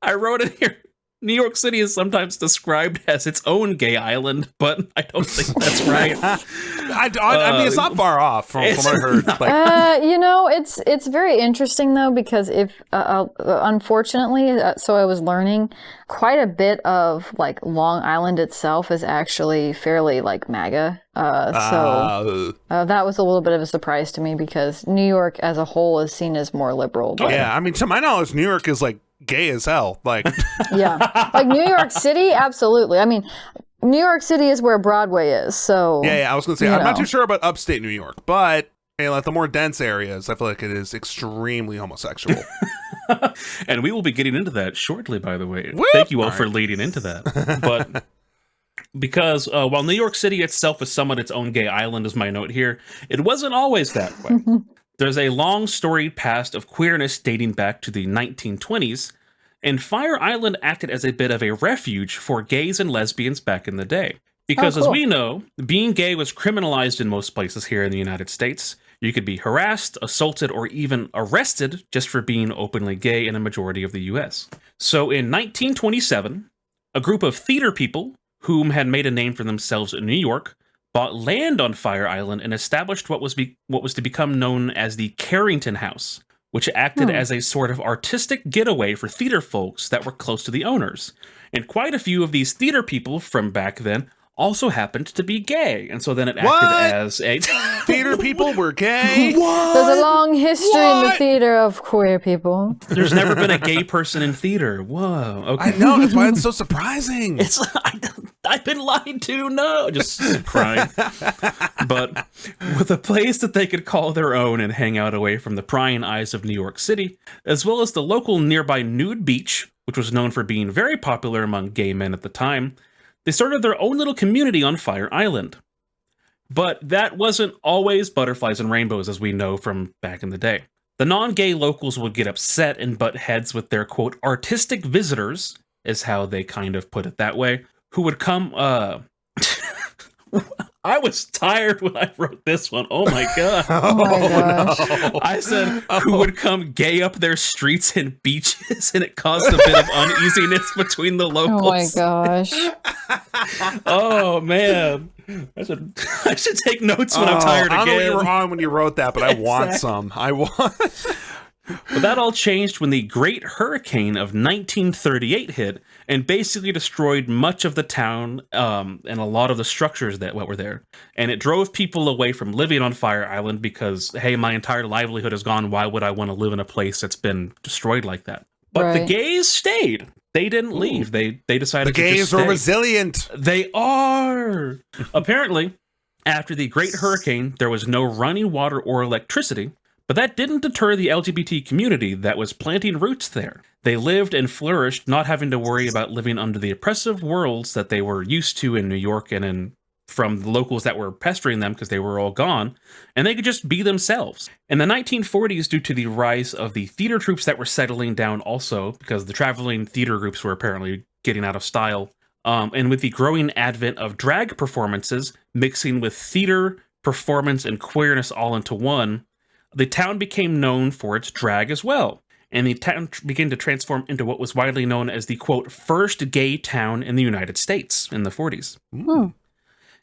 I wrote it here. New York City is sometimes described as its own gay island, but I don't think that's right. I mean, it's not far off from what I heard. Like, you know, it's very interesting though, because if unfortunately, so I was learning quite a bit of like Long Island itself is actually fairly like MAGA. So that was a little bit of a surprise to me because New York as a whole is seen as more liberal. But, yeah, I mean, to my knowledge, New York is like gay as hell. Like, yeah, like New York City, absolutely. I mean, New York City is where Broadway is. So yeah, I was gonna say I'm not too sure about upstate New York, but like the more dense areas, I feel like it is extremely homosexual. And we will be getting into that shortly, by the way. Woo! Thank you all for leading into that. But because while New York City itself is somewhat its own gay island, is my note here, it wasn't always that way. There's a long storied past of queerness dating back to the 1920s, and Fire Island acted as a bit of a refuge for gays and lesbians back in the day. Because as we know, being gay was criminalized in most places here in the United States. You could be harassed, assaulted, or even arrested just for being openly gay in a majority of the US. So in 1927, a group of theater people, whom had made a name for themselves in New York, bought land on Fire Island and established what was to become known as the Carrington House, which acted as a sort of artistic getaway for theater folks that were close to the owners. And quite a few of these theater people from back then also happened to be gay, and so then it acted as a theater people were gay. There's a long history in the theater of queer people. There's never been a gay person in theater. Whoa. Okay. I know, that's why it's so surprising. It's I've been lied to. No, just crying. But with a place that they could call their own and hang out away from the prying eyes of New York City, as well as the local nearby nude beach, which was known for being very popular among gay men at the time, they started their own little community on Fire Island. But that wasn't always butterflies and rainbows, as we know from back in the day. The non-gay locals would get upset and butt heads with their, quote, artistic visitors, is how they kind of put it that way, who would come, I was tired when I wrote this one. Oh my god. Oh my gosh. No. I said, who would come gay up their streets and beaches, and it caused a bit of uneasiness between the locals. Oh my gosh. Oh man. I should take notes when I'm tired again. I don't know what you were on when you wrote that, but I want some. I want. But that all changed when the Great Hurricane of 1938 hit and basically destroyed much of the town and a lot of the structures that were there. And it drove people away from living on Fire Island because, hey, my entire livelihood is gone. Why would I want to live in a place that's been destroyed like that? But the gays stayed. They didn't leave. They decided The to just gays were stay. resilient. They are. Apparently, after the Great Hurricane, there was no running water or electricity, but that didn't deter the LGBT community that was planting roots there. They lived and flourished, not having to worry about living under the oppressive worlds that they were used to in New York and from the locals that were pestering them because they were all gone, and they could just be themselves. In the 1940s, due to the rise of the theater troupes that were settling down also, because the traveling theater groups were apparently getting out of style, and with the growing advent of drag performances, mixing with theater, performance, and queerness all into one, the town became known for its drag as well. And the town began to transform into what was widely known as the, quote, first gay town in the United States in the 40s.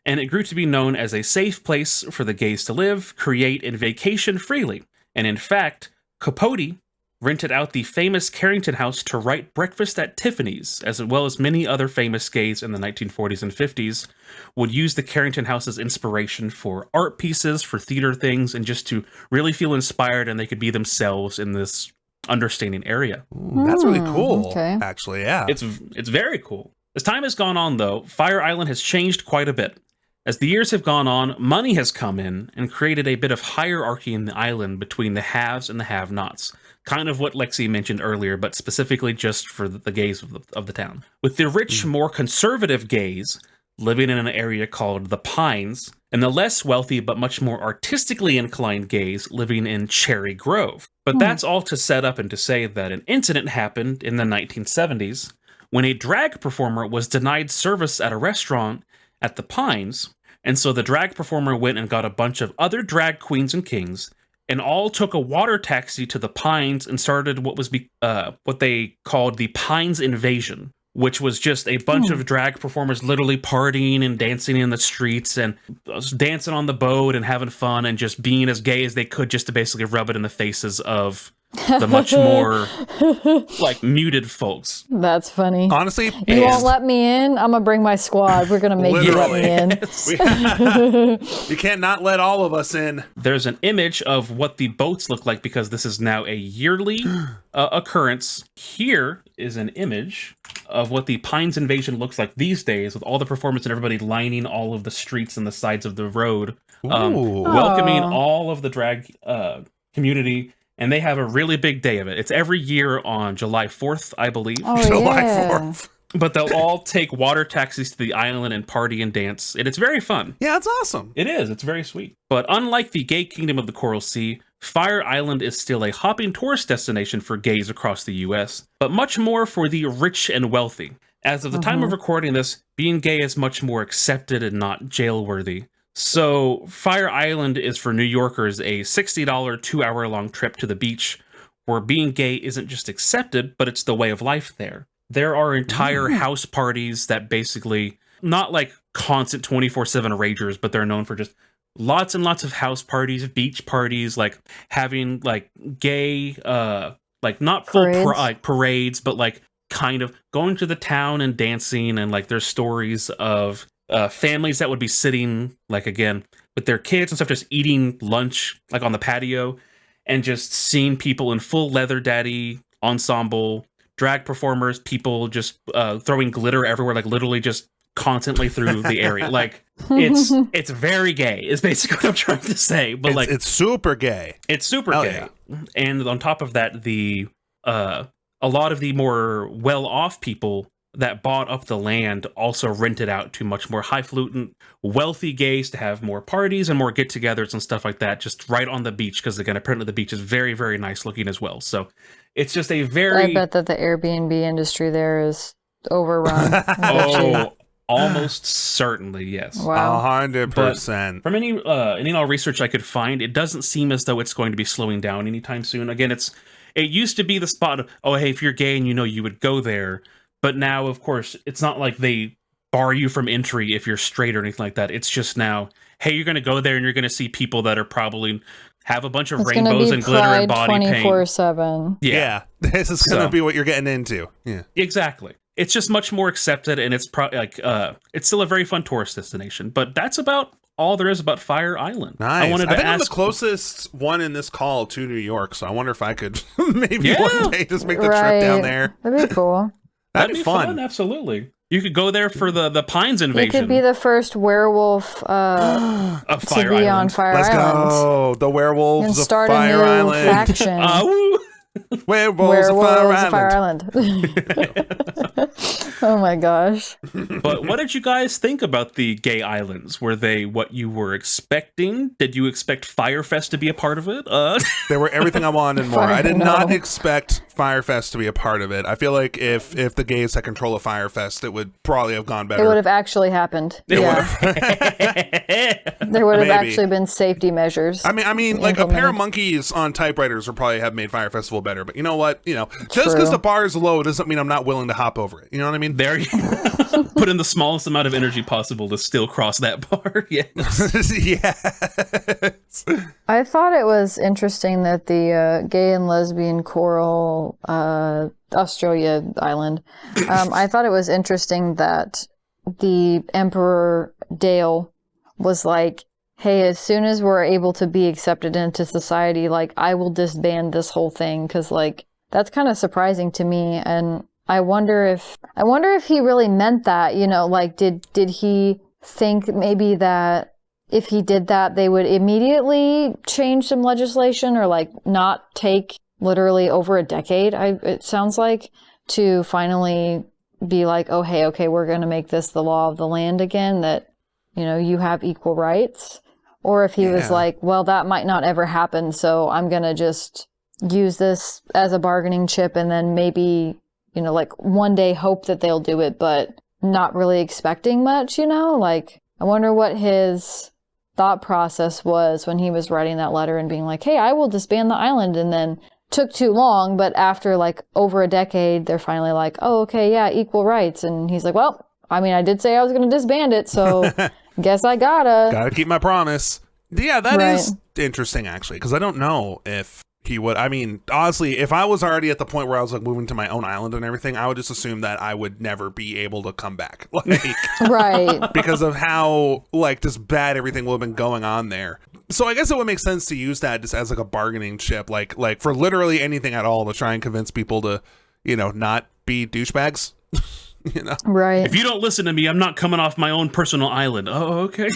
And it grew to be known as a safe place for the gays to live, create, and vacation freely. And in fact, Capote rented out the famous Carrington House to write Breakfast at Tiffany's, as well as many other famous gays in the 1940s and 50s would use the Carrington House as inspiration for art pieces, for theater things, and just to really feel inspired and they could be themselves in this understanding area. Ooh, that's really cool, okay. actually, yeah. It's very cool. As time has gone on, though, Fire Island has changed quite a bit. As the years have gone on, money has come in and created a bit of hierarchy in the island between the haves and the have-nots. Kind of what Lexi mentioned earlier, but specifically just for the gays of the town. With the rich, more conservative gays living in an area called the Pines, and the less wealthy but much more artistically inclined gays living in Cherry Grove. But that's all to set up and to say that an incident happened in the 1970s when a drag performer was denied service at a restaurant at the Pines, and so the drag performer went and got a bunch of other drag queens and kings, and all took a water taxi to the Pines and started what they called the Pines Invasion, which was just a bunch of drag performers literally partying and dancing in the streets and dancing on the boat and having fun and just being as gay as they could just to basically rub it in the faces of the much more like muted folks. That's funny. Honestly, You won't let me in? I'm gonna bring my squad. We're gonna make you let me in. we can't not let all of us in. There's an image of what the boats look like because this is now a yearly occurrence. Here is an image of what the Pines Invasion looks like these days with all the performers and everybody lining all of the streets and the sides of the road, welcoming all of the drag community. And they have a really big day of it. It's every year on July 4th, I believe. Oh, July yeah. 4th. But they'll all take water taxis to the island and party and dance. And it's very fun. Yeah, it's awesome. It is. It's very sweet. But unlike the gay kingdom of the Coral Sea, Fire Island is still a hopping tourist destination for gays across the U.S., but much more for the rich and wealthy. As of the time of recording this, being gay is much more accepted and not jail-worthy. So Fire Island is for New Yorkers a $60 2-hour-long trip to the beach, where being gay isn't just accepted, but it's the way of life there. There are entire house parties that basically, not like constant 24/7 ragers, but they're known for just lots and lots of house parties, beach parties, like having like gay, like not full parades, but like kind of going to the town and dancing, and like there's stories of families that would be sitting, like again, with their kids and stuff, just eating lunch, like on the patio, and just seeing people in full leather daddy ensemble, drag performers, people just throwing glitter everywhere, like literally just constantly through the area. Like it's very gay, is basically what I'm trying to say. But it's super gay. It's super gay. Yeah. And on top of that, the a lot of the more well-off people that bought up the land also rented out to much more highfalutin, wealthy gays to have more parties and more get-togethers and stuff like that, just right on the beach, because again, apparently the beach is very, very nice looking as well. So it's just a very... I bet that the Airbnb industry there is overrun. Almost certainly, yes. Wow. 100%. From any and all research I could find, it doesn't seem as though it's going to be slowing down anytime soon. Again, it used to be the spot of, oh, hey, if you're gay and you would go there. But now, of course, it's not like they bar you from entry if you're straight or anything like that. It's just now, hey, you're going to go there and you're going to see people that are probably have a bunch of rainbows and glitter and body paint. 24/7. Yeah. This is going to be what you're getting into. Yeah. Exactly. It's just much more accepted, and it's it's still a very fun tourist destination. But that's about all there is about Fire Island. Nice. I think I'm the closest one in this call to New York, so I wonder if I could maybe one day just make the trip down there. That'd be cool. That'd be fun. Absolutely. You could go there for the Pines invasion. You could be the first werewolf of to Fire be Island. on Fire Let's Island. go. The werewolves And of start Fire a new Island. faction. Woo! Werewolves of Fire Island. Oh my gosh. But what did you guys think about the gay islands? Were they what you were expecting? Did you expect Firefest to be a part of it? They were everything I wanted and more. Fire- I did no. not expect Firefest to be a part of it. I feel like if the gays had control of Firefest, it would probably have gone better. It would have actually happened. It Yeah. There would have Maybe. actually been safety measures. I mean, like a pair of implemented. monkeys on typewriters would probably have made Fire Festival better. But you know what? Just because True. the bar is low doesn't mean I'm not willing to hop over it. You know what I mean? There you put in the smallest amount of energy possible to still cross that bar. Yes. Yes. I thought it was interesting that the gay and lesbian choral Australia Island. I thought it was interesting that the Emperor Dale was like, hey, as soon as we're able to be accepted into society, like, I will disband this whole thing, because like that's kind of surprising to me. And I wonder if he really meant that, like did he think maybe that if he did that they would immediately change some legislation, or like not take literally over a decade, it sounds like, to finally be like, oh hey, okay, we're going to make this the law of the land again, that you have equal rights. Or if he was like, well, that might not ever happen, so I'm going to just use this as a bargaining chip, and then maybe, like one day hope that they'll do it, but not really expecting much, Like, I wonder what his thought process was when he was writing that letter and being like, hey, I will disband the island, and then took too long, but after like over a decade, they're finally like, oh, okay, yeah, equal rights. And he's like, well, I mean, I did say I was going to disband it, so guess I gotta keep my promise. Yeah, that Right. is interesting, actually, because I don't know if he would. I mean, honestly, if I was already at the point where I was like moving to my own island and everything, I would just assume that I would never be able to come back, like, right. because of how like just bad everything would have been going on there. So I guess it would make sense to use that just as like a bargaining chip, like for literally anything at all, to try and convince people to, not be douchebags. Right. If you don't listen to me, I'm not coming off my own personal island. Oh, okay.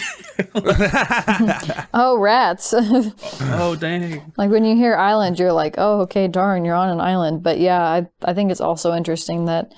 Oh, rats. Oh, dang. Like when you hear island, you're like, oh, okay, darn, you're on an island. But yeah, I think it's also interesting that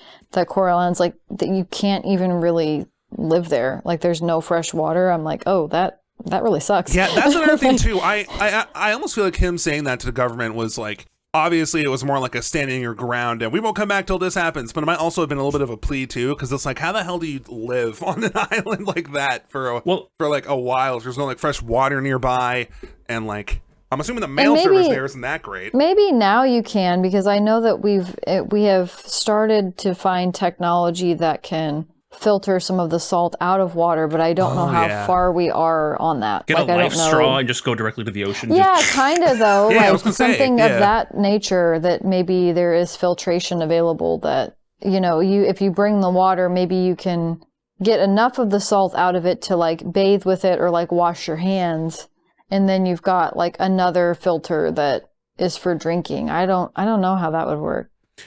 Coral Island's like that you can't even really live there. Like there's no fresh water. I'm like, oh, that really sucks. Yeah, that's another thing too. I almost feel like him saying that to the government was like, obviously it was more like a standing your ground and we won't come back till this happens, but it might also have been a little bit of a plea too, because it's like, how the hell do you live on an island like that for like a while if there's no like fresh water nearby, and like I'm assuming the mail service there isn't that great. Maybe now you can, because I know that we have started to find technology that can filter some of the salt out of water, but I don't know how far we are on that. Get like, a life straw and just go directly to the ocean. Yeah, kind of though. Yeah, I like was gonna say, something of that nature, that maybe there is filtration available, that if you bring the water, maybe you can get enough of the salt out of it to like bathe with it or like wash your hands, and then you've got like another filter that is for drinking. I don't know how that would work.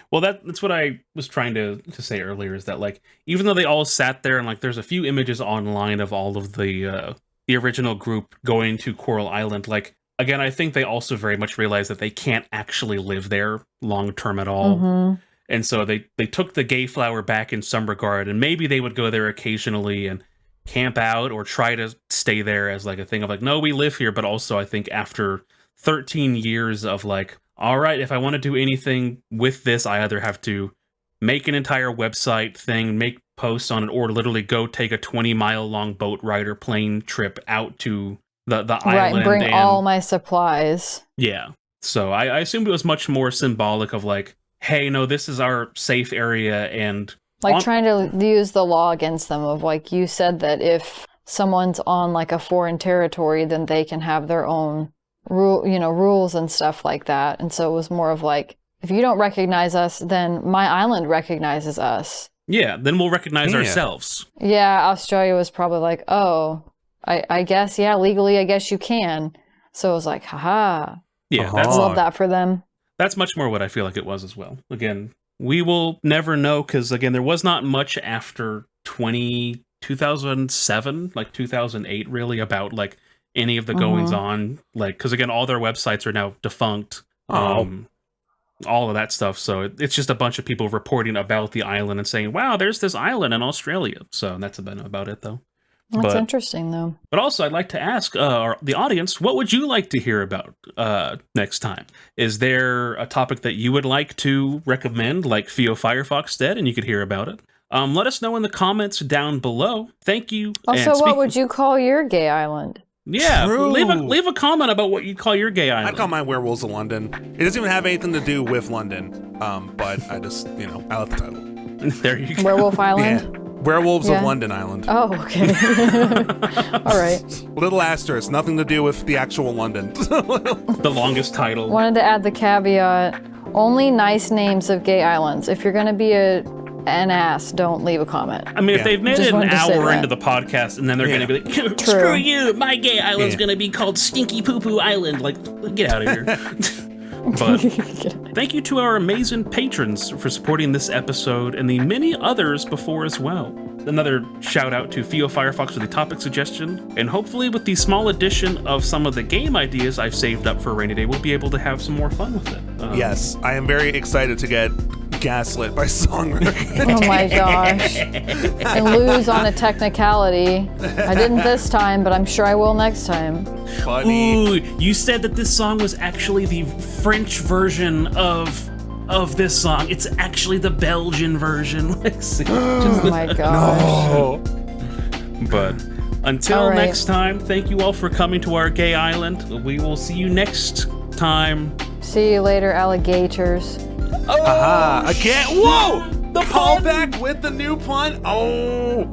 Well, that's what I was trying to say earlier, is that like, even though they all sat there and like there's a few images online of all of the original group going to Coral Island, like, again, I think they also very much realized that they can't actually live there long term at all. Mm-hmm. And so they took the gay flower back in some regard, and maybe they would go there occasionally and camp out or try to stay there as like a thing of like, no, we live here. But also I think after 13 years of like, all right, if I want to do anything with this, I either have to make an entire website thing, make posts on it, or literally go take a 20-mile long boat ride or plane trip out to the island. Right, and bring all my supplies. Yeah. So I assumed it was much more symbolic of like, hey, no, this is our safe area, and like trying to use the law against them, of like, you said that if someone's on like a foreign territory, then they can have their own rules and stuff like that. And so it was more of like, if you don't recognize us, then my island recognizes us. Yeah, then we'll recognize ourselves. Yeah, Australia was probably like, oh, I guess, yeah, legally, I guess you can. So it was like, haha. Yeah, I love that for them. That's much more what I feel like it was as well. Again, we will never know because, again, there was not much after 2007, like 2008, really, about like any of the goings on. Like, because again, all their websites are now defunct. All of that stuff. So it's just a bunch of people reporting about the island and saying, wow, there's this island in Australia. So that's about it, though. That's interesting, though. But also, I'd like to ask the audience, what would you like to hear about next time? Is there a topic that you would like to recommend, like Theo Firefox did, and you could hear about it? Let us know in the comments down below. Thank you. Also, what would you call your gay island? Yeah, leave a comment about what you'd call your gay island. I'd call mine Werewolves of London. It doesn't even have anything to do with London, but I just, I like the title. There you go. Werewolf Island? Yeah. Werewolves of London Island. Oh, okay. All right. Little asterisk, nothing to do with the actual London. The longest title. Wanted to add the caveat, only nice names of gay islands. If you're going to be an ass, don't leave a comment. I mean, if they've made Just it an wanted to say hour that. into the podcast and then they're going to be like, screw you, my gay island's going to be called Stinky Poo Poo Island. Like, get out of here. But thank you to our amazing patrons for supporting this episode and the many others before as well. Another shout out to Theo Firefox for the topic suggestion, and hopefully with the small addition of some of the game ideas I've saved up for a rainy day, we'll be able to have some more fun with it. Yes, I am very excited to get gaslit by songwriters. Oh my gosh. And lose on a technicality. I didn't this time, but I'm sure I will next time. Funny. Ooh, you said that this song was actually the French version of this song. It's actually the Belgian version. Oh my gosh. No. But until All right. next time, thank you all for coming to our gay island. We will see you next time. See you later, alligators. Aha! Again! Whoa! The Call back with the new pun. Oh!